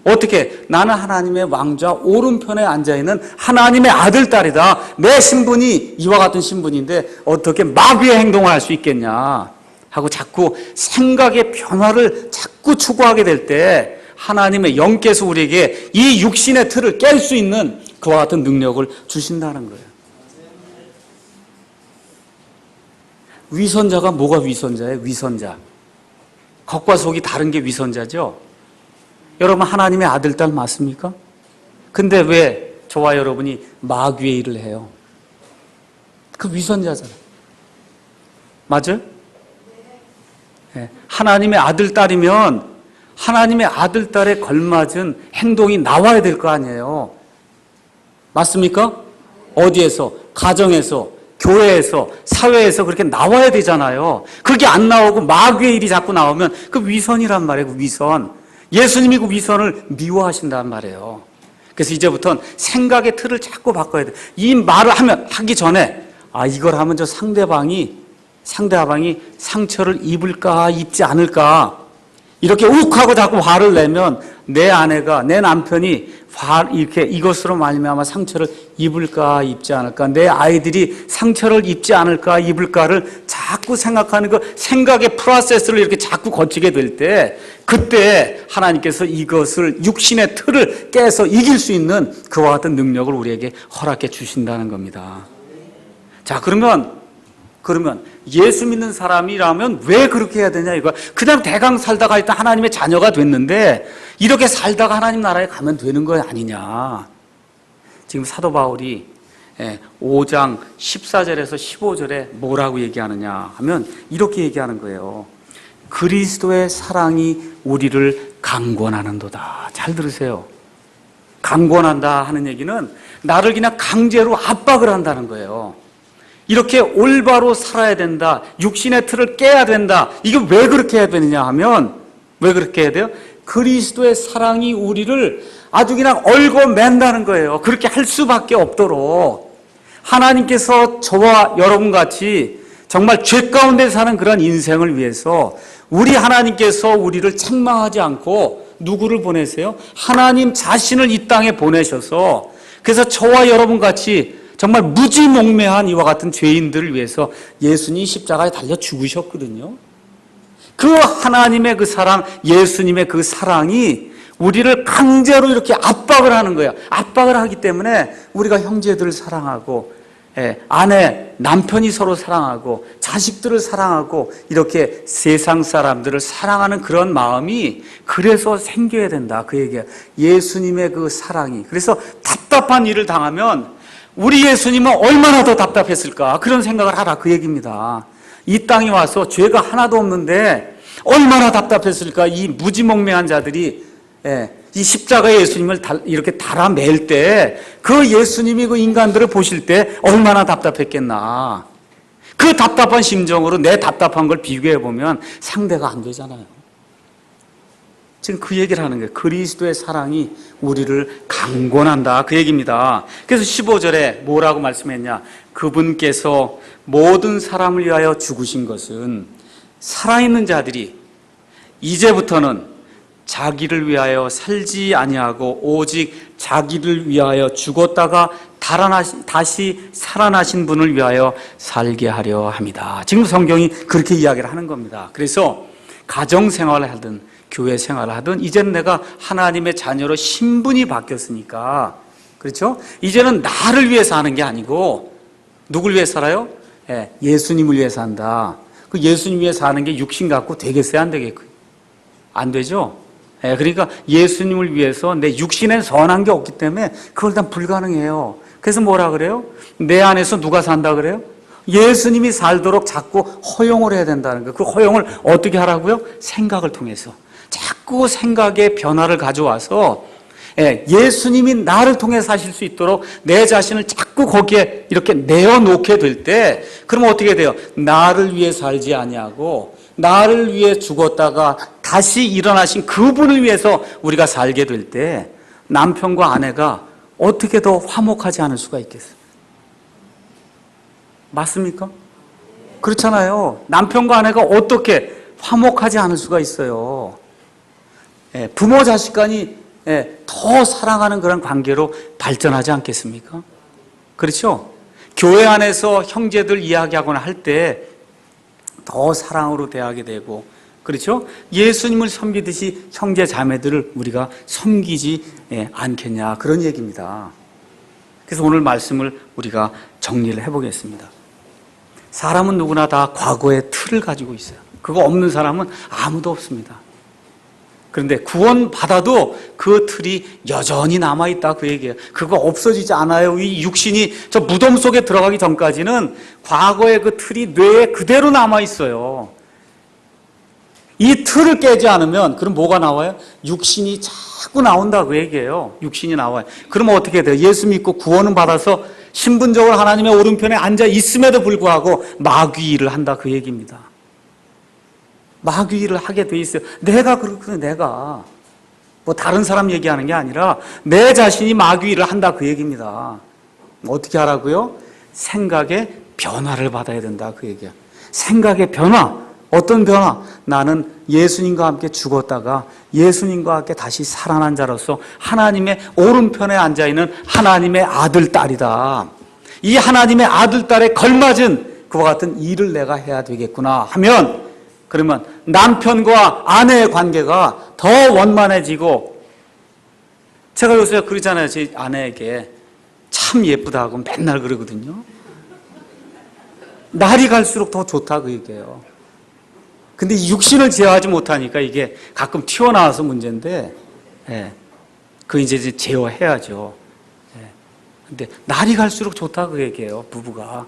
어떻게? 나는 하나님의 왕좌 오른편에 앉아있는 하나님의 아들, 딸이다. 내 신분이 이와 같은 신분인데 어떻게 마귀의 행동을 할 수 있겠냐 하고 자꾸 생각의 변화를 자꾸 추구하게 될 때 하나님의 영께서 우리에게 이 육신의 틀을 깰 수 있는 그와 같은 능력을 주신다는 거예요. 위선자가 뭐가 위선자예요? 위선자. 겉과 속이 다른 게 위선자죠. 여러분 하나님의 아들, 딸 맞습니까? 근데 왜 저와 여러분이 마귀의 일을 해요? 그 위선자잖아요. 맞아요? 네. 하나님의 아들, 딸이면 하나님의 아들, 딸에 걸맞은 행동이 나와야 될 거 아니에요. 맞습니까? 어디에서? 가정에서, 교회에서, 사회에서 그렇게 나와야 되잖아요. 그게 안 나오고 마귀의 일이 자꾸 나오면 그 위선이란 말이에요. 그 위선. 예수님이 그 위선을 미워하신단 말이에요. 그래서 이제부터는 생각의 틀을 자꾸 바꿔야 돼요. 이 말을 하기 전에 이걸 하면 저 상대방이 상처를 입을까 입지 않을까 이렇게 욱하고 자꾸 화를 내면 내 아내가 내 남편이 이렇게 이것으로 말미암아 상처를 입을까 입지 않을까 내 아이들이 상처를 입지 않을까 입을까를 자꾸 생각하는 그 생각의 프로세스를 이렇게 자꾸 거치게 될 때 그때 하나님께서 이것을 육신의 틀을 깨서 이길 수 있는 그와 같은 능력을 우리에게 허락해 주신다는 겁니다. 자, 그러면 예수 믿는 사람이라면 왜 그렇게 해야 되냐 이거. 그냥 대강 살다가 일단 하나님의 자녀가 됐는데 이렇게 살다가 하나님 나라에 가면 되는 거 아니냐. 지금 사도 바울이 5장 14절에서 15절에 뭐라고 얘기하느냐 하면 이렇게 얘기하는 거예요. 그리스도의 사랑이 우리를 강권하는도다. 잘 들으세요. 강권한다 하는 얘기는 나를 그냥 강제로 압박을 한다는 거예요. 이렇게 올바로 살아야 된다. 육신의 틀을 깨야 된다. 이거 왜 그렇게 해야 되느냐 하면 왜 그렇게 해야 돼요? 그리스도의 사랑이 우리를 아주 그냥 얽어맨다는 거예요. 그렇게 할 수밖에 없도록 하나님께서 저와 여러분 같이 정말 죄 가운데 사는 그런 인생을 위해서 우리 하나님께서 우리를 책망하지 않고 누구를 보내세요? 하나님 자신을 이 땅에 보내셔서 그래서 저와 여러분 같이 정말 무지몽매한 이와 같은 죄인들을 위해서 예수님이 십자가에 달려 죽으셨거든요. 그 하나님의 그 사랑, 예수님의 그 사랑이 우리를 강제로 이렇게 압박을 하는 거예요. 압박을 하기 때문에 우리가 형제들을 사랑하고 아내, 남편이 서로 사랑하고 자식들을 사랑하고 이렇게 세상 사람들을 사랑하는 그런 마음이 그래서 생겨야 된다. 그 얘기야. 예수님의 그 사랑이. 그래서 답답한 일을 당하면 우리 예수님은 얼마나 더 답답했을까? 그런 생각을 하라 그 얘기입니다. 이 땅에 와서 죄가 하나도 없는데 얼마나 답답했을까? 이 무지몽매한 자들이 이 십자가의 예수님을 이렇게 달아맬 때 그 예수님이 그 인간들을 보실 때 얼마나 답답했겠나. 그 답답한 심정으로 내 답답한 걸 비교해 보면 상대가 안 되잖아요. 지금 그 얘기를 하는 거예요. 그리스도의 사랑이 우리를 강권한다. 그 얘기입니다. 그래서 15절에 뭐라고 말씀했냐. 그분께서 모든 사람을 위하여 죽으신 것은 살아있는 자들이 이제부터는 자기를 위하여 살지 아니하고 오직 자기를 위하여 죽었다가 다시 살아나신 분을 위하여 살게 하려 합니다. 지금 성경이 그렇게 이야기를 하는 겁니다. 그래서 가정생활을 하든 교회 생활을 하든 이제는 내가 하나님의 자녀로 신분이 바뀌었으니까 그렇죠? 이제는 나를 위해 사는 게 아니고 누굴 위해 살아요? 예수님을 위해 산다. 그 예수님 위해 사는 게 육신 갖고 되겠어요? 안 되겠고요? 안 되죠? 그러니까 예수님을 위해서 내 육신엔 선한 게 없기 때문에 그걸 다 불가능해요. 그래서 뭐라 그래요? 내 안에서 누가 산다 그래요? 예수님이 살도록 자꾸 허용을 해야 된다는 거예요. 그 허용을 어떻게 하라고요? 생각을 통해서. 자꾸 생각의 변화를 가져와서 예수님이 나를 통해 사실 수 있도록 내 자신을 자꾸 거기에 이렇게 내어놓게 될 때, 그러면 어떻게 돼요? 나를 위해 살지 아니하고 나를 위해 죽었다가 다시 일어나신 그분을 위해서 우리가 살게 될 때 남편과 아내가 어떻게 더 화목하지 않을 수가 있겠어요? 맞습니까? 그렇잖아요. 남편과 아내가 어떻게 화목하지 않을 수가 있어요? 부모 자식 간이 더 사랑하는 그런 관계로 발전하지 않겠습니까? 그렇죠? 교회 안에서 형제들 이야기하거나 할 때 더 사랑으로 대하게 되고, 그렇죠? 예수님을 섬기듯이 형제 자매들을 우리가 섬기지 않겠냐, 그런 얘기입니다. 그래서 오늘 말씀을 우리가 정리를 해보겠습니다. 사람은 누구나 다 과거의 틀을 가지고 있어요. 그거 없는 사람은 아무도 없습니다. 그런데 구원받아도 그 틀이 여전히 남아있다, 그 얘기예요. 그거 없어지지 않아요. 이 육신이 저 무덤 속에 들어가기 전까지는 과거의 그 틀이 뇌에 그대로 남아있어요. 이 틀을 깨지 않으면 그럼 뭐가 나와요? 육신이 자꾸 나온다, 그 얘기예요. 육신이 나와요. 그러면 어떻게 돼요? 예수 믿고 구원은 받아서 신분적으로 하나님의 오른편에 앉아 있음에도 불구하고 마귀 일을 한다, 그 얘기입니다. 마귀 일을 하게 돼 있어요. 내가 그렇거든요. 내가 뭐 다른 사람 얘기하는 게 아니라 내 자신이 마귀 일을 한다, 그 얘기입니다. 어떻게 하라고요? 생각의 변화를 받아야 된다, 그 얘기야. 생각의 변화. 어떤 변화? 나는 예수님과 함께 죽었다가 예수님과 함께 다시 살아난 자로서 하나님의 오른편에 앉아있는 하나님의 아들, 딸이다. 이 하나님의 아들, 딸에 걸맞은 그와 같은 일을 내가 해야 되겠구나 하면, 그러면 남편과 아내의 관계가 더 원만해지고, 제가 요새 그러잖아요. 제 아내에게 참 예쁘다 하고 맨날 그러거든요. 날이 갈수록 더 좋다, 그 얘기예요. 근데 육신을 제어하지 못하니까 이게 가끔 튀어나와서 문제인데, 그 이제 제어해야죠. 근데 날이 갈수록 좋다, 그 얘기예요, 부부가.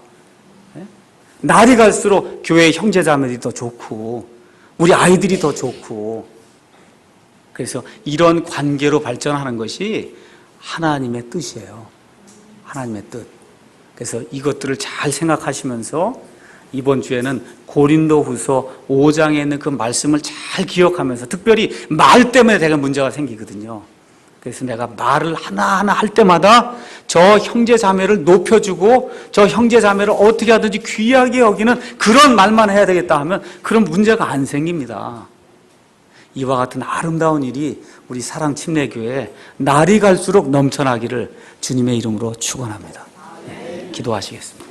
날이 갈수록 교회의 형제자매들이 더 좋고 우리 아이들이 더 좋고, 그래서 이런 관계로 발전하는 것이 하나님의 뜻이에요. 하나님의 뜻. 그래서 이것들을 잘 생각하시면서 이번 주에는 고린도후서 5장에 있는 그 말씀을 잘 기억하면서, 특별히 말 때문에 되게 문제가 생기거든요. 그래서 내가 말을 하나하나 할 때마다 저 형제 자매를 높여주고 저 형제 자매를 어떻게 하든지 귀하게 여기는 그런 말만 해야 되겠다 하면 그런 문제가 안 생깁니다. 이와 같은 아름다운 일이 우리 사랑침례교회에 날이 갈수록 넘쳐나기를 주님의 이름으로 축원합니다. 기도하시겠습니다.